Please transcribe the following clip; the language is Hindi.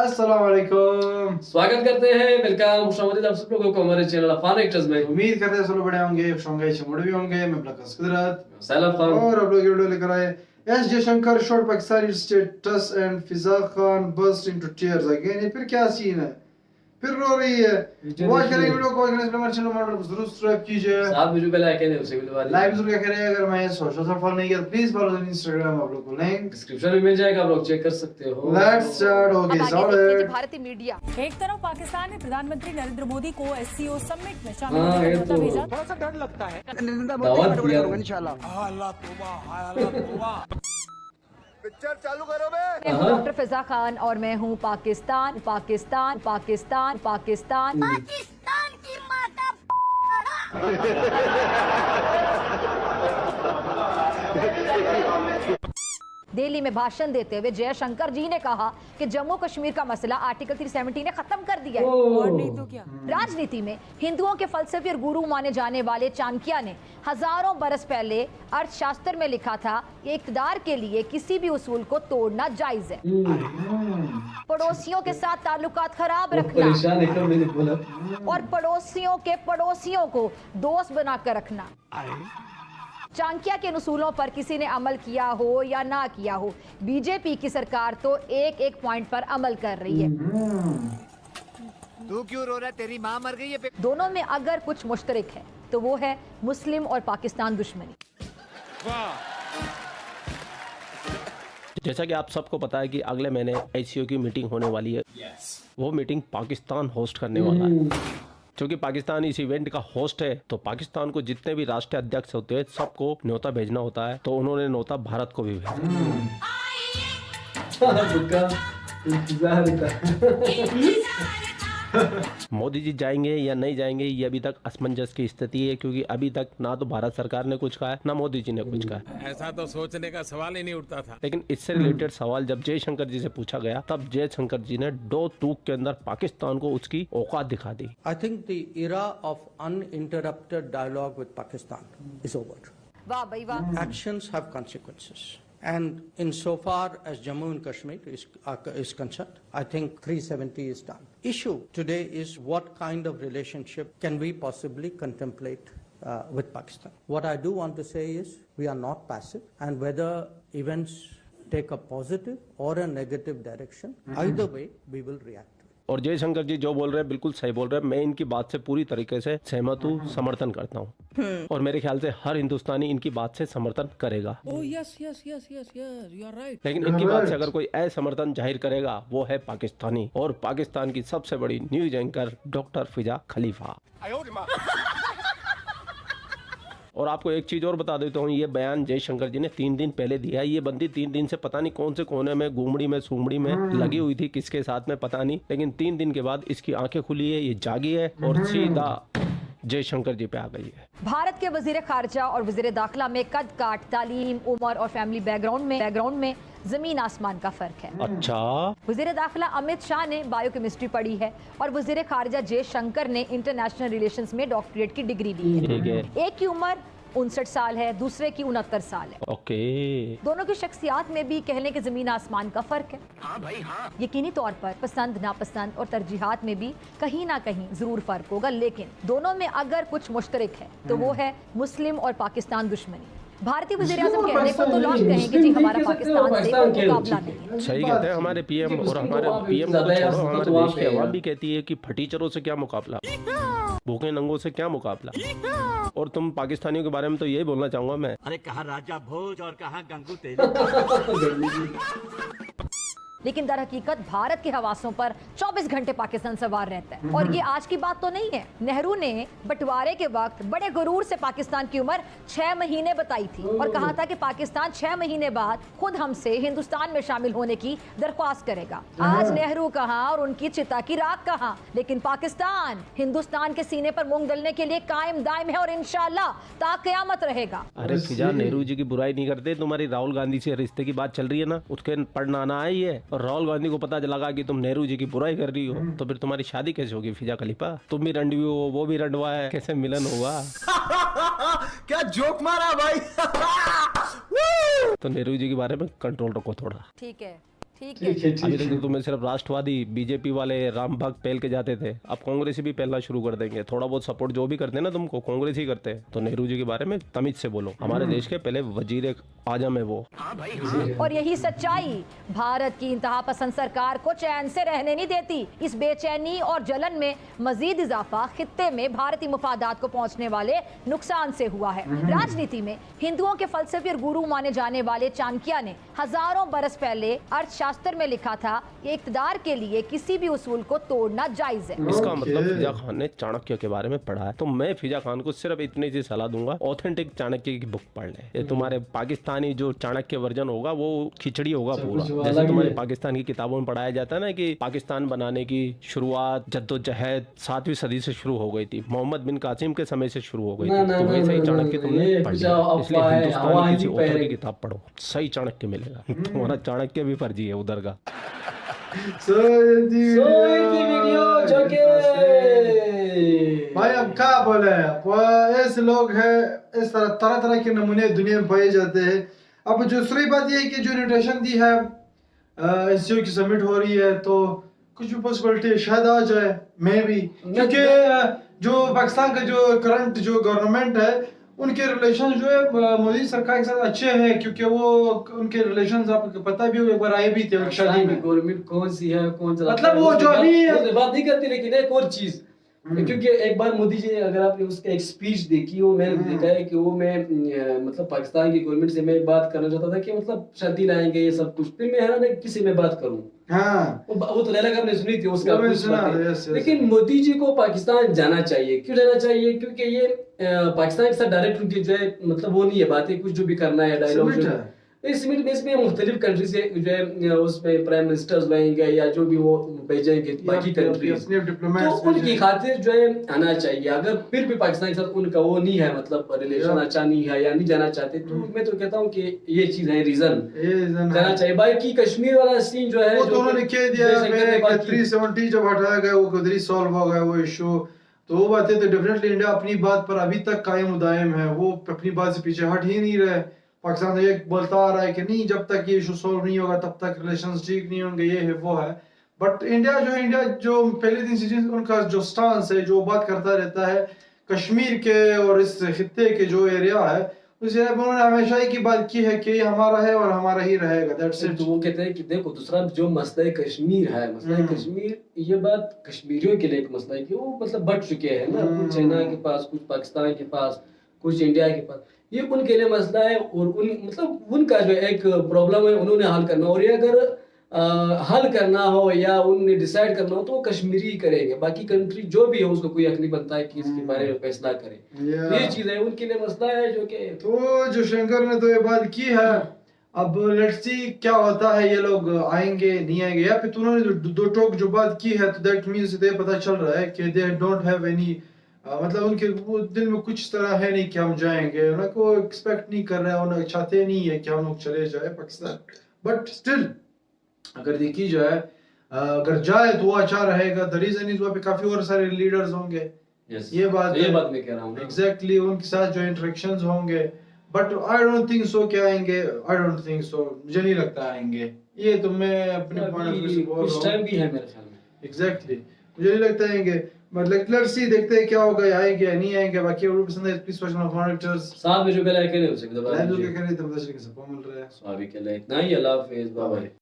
अस्सलाम वालेकुम। स्वागत करते हैं, वेलकम, खुशामदीद आप सब लोगों को हमारे चैनल अफान एक्टर्स में। उम्मीद करते हैं सब लोग बड़े होंगे, खुश होंगे, चमड़े भी होंगे। मैं ब्लकस कुदरत सैलाब खान और आप लोग ये वीडियो लेकर आए। S Jaishankar shot Pakistani status and Fiza Khan burst into tears again. ये फिर क्या सीन है? फिर रो रही है। वॉच करें वीडियो को, हमारे चैनल मॉडल जरूर सब्सक्राइब कीजिए। साहब वीडियो पे लाइक करें, उसे भी दबा दीजिए। लाइक जरूर करें। अगर मैं सोशल पर फॉलो नहीं किया तो प्लीज फॉलो द इंस्टाग्राम, आप लोग को लिंक डिस्क्रिप्शन में मिल जाएगा, आप लोग चेक कर सकते हो। Let's start. हो गई सॉलिड। भारतीय मीडिया एक तरफ पाकिस्तान ने प्रधानमंत्री नरेंद्र मोदी को एससीओ समिट में शामिल हाँ, होने ये का न्योता तो भेजा। थोड़ा सा डर लगता है। दावत दिया पिक्चर चालू करो बे। मैं हूं डॉक्टर फिजा खान और मैं हूं पाकिस्तान पाकिस्तान पाकिस्तान पाकिस्तान पाकिस्तान की माता दिल्ली में भाषण देते हुए जयशंकर जी ने कहा कि जम्मू कश्मीर का मसला आर्टिकल 370 ने खत्म कर दिया है। और नहीं तो क्या। राजनीति में हिंदुओं के फलसफे और गुरु माने जाने वाले चाणक्य ने हजारों बरस पहले अर्थशास्त्र में लिखा था कि इक़्तिदार के लिए किसी भी उसूल को तोड़ना जायज है। पड़ोसियों के साथ ताल्लुकात खराब रखना परेशान एकदम मैंने बोला। और पड़ोसियों के पड़ोसियों को दोस्त बनाकर रखना। चाणक्य के उसूलों पर किसी ने अमल किया हो या ना किया हो, बीजेपी की सरकार तो एक एक पॉइंट पर अमल कर रही है। तू क्यों रो रहा है? तेरी माँ मर गई है। दोनों में अगर कुछ मुश्तरक है तो वो है मुस्लिम और पाकिस्तान दुश्मनी। जैसा कि आप सबको पता है कि अगले महीने एससीओ की मीटिंग होने वाली है। वो मीटिंग पाकिस्तान होस्ट करने वाला है। क्योंकि पाकिस्तान इस इवेंट का होस्ट है तो पाकिस्तान को जितने भी राष्ट्रीय अध्यक्ष होते हैं सबको न्योता भेजना होता है, तो उन्होंने न्योता भारत को भी भेजा। मोदी जी जाएंगे या नहीं जाएंगे ये अभी तक असमंजस की स्थिति है, क्योंकि अभी तक ना तो भारत सरकार ने कुछ कहा है ना मोदी जी ने कुछ कहा है। ऐसा तो सोचने का सवाल ही नहीं उठता था। लेकिन इससे रिलेटेड सवाल जब जयशंकर जी से पूछा गया तब जयशंकर जी ने दो टूक के अंदर पाकिस्तान को उसकी औकात दिखा दी। I think the era of uninterrupted dialogue with Pakistan is over. वाह भाई वाह। Actions have consequences. And insofar as Jammu and Kashmir is concerned, I think 370 is done. Issue today is what kind of relationship can we possibly contemplate with Pakistan. What I do want to say is we are not passive, and whether events take a positive or a negative direction, either way we will react. और जयशंकर जी जो बोल रहे हैं बिल्कुल सही बोल रहे हैं। मैं इनकी बात से पूरी तरीके से सहमत हूँ, समर्थन करता हूँ और मेरे ख्याल से हर हिंदुस्तानी इनकी बात से समर्थन करेगा। Yes yes yes yes yes you are right. लेकिन इनकी बात से अगर कोई असमर्थन जाहिर करेगा वो है पाकिस्तानी, और पाकिस्तान की सबसे बड़ी न्यूज एंकर डॉक्टर फिजा खलीफा। और आपको एक चीज और बता देता हूँ, ये बयान जयशंकर जी ने 3 दिन पहले दिया है। ये बंदी 3 दिन से पता नहीं कौन से कोने में, गुमड़ी में, सुमड़ी में लगी हुई थी, किसके साथ में पता नहीं, लेकिन 3 दिन के बाद इसकी आंखें खुली है, ये जागी है और सीधा जयशंकर जी पे आ गई है। भारत के वजीर खारजा और वजीर दाखिला में कद काट, तालीम, उम्र और फैमिली बैकग्राउंड में जमीन आसमान का फर्क है। अच्छा, वजीर दाखिला अमित शाह ने बायोकेमिस्ट्री पढ़ी है और वजीर खारजा जयशंकर ने इंटरनेशनल रिलेशंस में डॉक्टरेट की डिग्री ली है। ठीक है। एक की उम्र 59 साल है, दूसरे की 69 साल है। ओके। दोनों की शख्सियात में भी कहने के जमीन आसमान का फर्क है। हाँ भाई हाँ। यकीनी तौर पर पसंद नापसंद और तरजीहात में भी कहीं ना कहीं जरूर फर्क होगा, लेकिन दोनों में अगर कुछ मुश्तरक है तो वो है मुस्लिम और पाकिस्तान दुश्मनी। भारतीय वज़ीर आज़म कहने को तो लॉन्च कहेंगे जी हमारा पाकिस्तान से कोई मुकाबला नहीं। सही कहते हैं हमारे पीएम, और हमारे पीएम को तो छोड़ो, हमारे देश की आवाम भी कहती है कि फटीचरों से क्या मुकाबला, भूखे नंगों से क्या मुकाबला। और तुम पाकिस्तानियों के बारे में तो यही बोलना चाहूंगा मैं। अरे कहाँ राजा भोज और कहाँ गंगू तेली। लेकिन दर हकीकत भारत के हवासों पर 24 घंटे पाकिस्तान सवार रहता है। और ये आज की बात तो नहीं है। नेहरू ने बंटवारे के वक्त बड़े गुरूर से पाकिस्तान की उम्र 6 महीने बताई थी और कहा था कि पाकिस्तान 6 महीने बाद खुद हमसे हिंदुस्तान में शामिल होने की दरख्वास्त करेगा। आज नेहरू कहाँ और उनकी चिता की राख कहाँ, लेकिन पाकिस्तान हिंदुस्तान के सीने पर मूंग दलने के लिए कायम दायम है और इंशाल्लाह ता क़यामत रहेगा। अरे फिजा, नेहरू जी की बुराई नहीं करते। तुम्हारी राहुल गांधी से रिश्ते की बात चल रही है ना, उसके पढ़ना आना आई है, और राहुल गांधी को पता लगा कि तुम नेहरू जी की बुराई कर रही हो तो फिर तुम्हारी शादी कैसे होगी फिजा खलीफा? तुम भी रंडवी हो, वो भी रंडवा है, कैसे मिलन होगा? क्या जोक मारा भाई। तो नेहरू जी के बारे में कंट्रोल रखो थोड़ा। ठीक है, ठीक है। अभी तक तो तुम्हें सिर्फ राष्ट्रवादी बीजेपी वाले राम भक्त पहल के जाते थे, अब कांग्रेस भी पहलना शुरू कर देंगे। थोड़ा बहुत सपोर्ट जो भी करते हैं ना तुमको, कांग्रेस ही करते हैं। तो नेहरू जी के बारे में तमीज से बोलो, हमारे देश के पहले वजीर आजम है वो। और यही सच्चाई भारत की इंतहा पसंद सरकार को चैन से रहने नहीं देती। इस बेचैनी और जलन में मजीद इजाफा खित्ते में भारतीय मुफादात को पहुंचने वाले नुकसान से हुआ है। राजनीति में हिंदुओं के फलसफे और गुरु माने जाने वाले चाणक्य ने हजारों बरस पहले अर्थशास्त्र में लिखा था कि इक्तदार के लिए किसी भी उसूल को तोड़ना जायज है। इसका मतलब फिजा खान ने चाणक्य के बारे में पढ़ा है, तो मैं फिजा खान को सिर्फ इतनी सी सलाह दूंगा, ऑथेंटिक चाणक्य की बुक पढ़ ले। ये तुम्हारे पाकिस्तानी जो चाणक्य वर्जन होगा वो खिचड़ी होगा पूरा। जैसे तुम्हारे पाकिस्तान की किताबों में पढ़ाया जाता है ना कि पाकिस्तान बनाने की शुरुआत जद्दोजहद 7वीं सदी से शुरू हो गई थी, मोहम्मद बिन कासिम के समय से शुरू हो गई थी। तो वैसे ही चाणक्य तुमने पढ़ लिया, इसलिए हिंदुस्तान की किसी ऑथर की किताब पढ़ो, सही चाणक्य मिलेगा। तुम्हारा चाणक्य भी फर्जी है उधर का। भाई अब क्या बोले, ऐसे लोग हैं, इस तरह तरह के नमूने दुनिया में पाए जाते हैं। अब दूसरी बात यह है कि जो इन्विटेशन दी है एससीओ की समिट हो रही है, तो कुछ भी पॉसिबिलिटी शायद आ जाए, मैं भी, क्योंकि जो पाकिस्तान का जो करंट जो गवर्नमेंट है उनके रिलेशन जो है मोदी सरकार के साथ अच्छे हैं, क्योंकि वो उनके रिलेशन आपको पता भी हो, एक बार आए भी थे शादी में। गवर्नमेंट कौन सी है, कौन सा मतलब वो जो अभी बात नहीं करती, लेकिन एक और चीज, क्योंकि एक बार मोदी जी, अगर आपने उसका एक स्पीच देखी हो, मैंने देखा है कि वो मैं मतलब पाकिस्तान की गवर्नमेंट से मैं बात करना चाहता था कि मतलब शादी लाएंगे ये सब कुछ, फिर मैं है ना किसी में बात करूं। हाँ, वो तो लैला आपने सुनी थी उसका लेकिन मोदी जी को पाकिस्तान जाना चाहिए। क्यों जाना चाहिए? क्योंकि ये पाकिस्तान के साथ डायरेक्ट उनकी जो है मतलब वो नहीं है, बातें कुछ जो भी करना है डायलॉग इस मीट में इसमें मुख्तलिफ कंट्री से जो है उसमें प्राइम मिनिस्टर्स रहेंगे या जो भी वो भेजेंगे बाकी कंट्रीज, तो उनकी खातिर जो है आना चाहिए। अगर फिर भी पाकिस्तान के साथ उनका वो नहीं है, मतलब रिलेशन अच्छा नहीं है या नहीं जाना चाहते, तो मैं तो कहता हूँ कि ये चीज है, रीजन जाना चाहिए। बाकी कश्मीर वाला सीन जो है वो उन्होंने कह दिया 370 जब हटाया गया वो खुद ही सॉल्व हो गया वो इशू, तो वो बातें तो डेफिनेटली इंडिया अपनी बात पर अभी तक कायम उदायम है, वो अपनी बात से पीछे हट ही नहीं रहे। पाकिस्तान एक बोलता आ रहा है कि नहीं जब तक ये इशू सॉल्व नहीं होगा तब तक रिलेशंस ठीक नहीं होंगे, ये है वो है। बट इंडिया जो पहले दिन से उनका जो स्टांस है, जो बात करता रहता है कश्मीर के और इस खित्ते के जो एरिया है, उस एरिया में उन्होंने हमेशा ही की बात की है कि ये हमारा है और हमारा ही रहेगा। That's it. तो वो कहते हैं कि देखो दूसरा जो मसला कश्मीर है, मसला कश्मीर, ये बात कश्मीरियों के लिए एक मसला है कि वो मतलब बढ़ चुके हैं ना, कुछ चाइना के पास, कुछ पाकिस्तान के पास, कुछ इंडिया के पास, ये उनके लिए मसला है। और उन मतलब उनका जो एक प्रॉब्लम है उन्होंने हल करना, और ये अगर हल करना हो या उन्हें डिसाइड करना हो तो वो कश्मीरी ही करेंगे, बाकी कंट्री जो भी है उसको कोई हक नहीं बनता है कि इसके बारे में फैसला करे। ये चीज है उनके लिए मसला है जो कि तो जो शंकर ने तो ये बात की है, अब लेट्स सी क्या होता है, ये लोग आएंगे नहीं आएंगे, या फिर उन्होंने दो टोक जो बात की है, तो दैट मींस ये पता चल रहा है कि दे डोंट हैव एनी, मतलब उनके वो दिल में कुछ तरह है नहीं कि हम जाएंगे, उनको एक्सपेक्ट नहीं कर रहे हैं, उन्हें चाहते नहीं है कि हम लोग चले जाए पाकिस्तान। बट स्टिल अगर देखी जाए, अगर जाए तो वो अच्छा रहेगा। द रीजन इज वहाँ पे काफी और सारे लीडर्स होंगे, ये बात मैं कह रहा हूँ एग्जैक्टली, उनके साथ जो इंटरेक्शंस होंगे। But I don't think so कि आएंगे, आई डोंट थिंक सो, मुझे नहीं लगता आएंगे। ये तो मैं अपने पॉइंट ऑफ व्यू से बोल रहा हूँ, टाइम भी है मेरे ख्याल में। एग्जैक्टली मुझे नहीं लगता आएंगे, मतलब लेट्स सी, देखते हैं क्या होगा, आएंगे नहीं आएंगे। बाकी वीडियो पसंद है प्लीज वॉच माय मॉनिटर्स, साथ में जो बेल आइकन है उसे दबाइए, लाइक करके तो पता चले कि सबको मिल रहा है। अभी के लिए इतना ही, अल्लाह हाफिज़, बाय बाय।